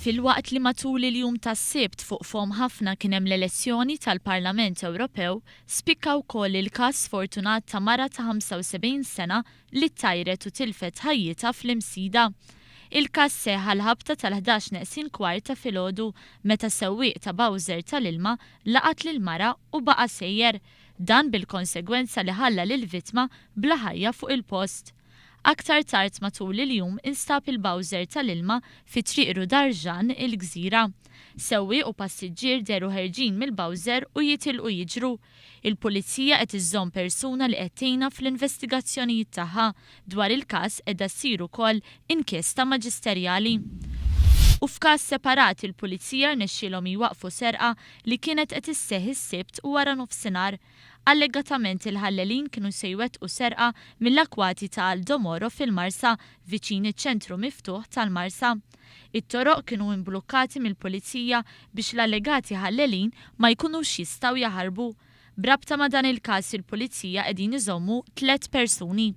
Fil-waqt li matul il-jum tas-Sibt fuq fom ħafna kien hemm l-elezzjoni tal-Parlament Ewropew, spikka wkoll il-każ sfortunat ta' mara ta' 75 sena li ttajret u tilfet ħajjitha fl-imsida. Il-każ seħħ l-ħabta tal-11:15 ta' filgħodu meta sewwieq ta' Bowser tal-ilma laqat lil-mara u baqa' sejjer, dan bil-konsegwenza li ħalla lill-vittma bla ħajja fuq il-post. Aktar tard matul il-jum instab il-Bowser tal-ilma fi triq Rudarġan il-Gżira. Sewwieq u passiġġier deru ħerġin mill-Bowser u jitilqu jiġru. Il-pulizija qed iżżomm persuna li qed tgħinha fl-investigazzjonijiet tagħha dwar il-każ qiegħda ssir ukoll inkjesta maġisterjali. U f'każ separat il-pulizija rnexxielhom jwaqfu serqa li kienet qed isseħħ is-Sibt wara nofsinhar. Allegatament il-ħallelin kienu se jwettqu serqa mill-akwati ta' Aldomoro fil-Marsa viċin iċ-ċentru miftuħ tal-Marsa. It-toroq kienu mblukkati mill-pulizija biex l-allegati ħallelin ma jkunux jistgħu jaħarbu. Brabta ma' dan il-każ il-pulizija qegħdin iżommu 3 persuni.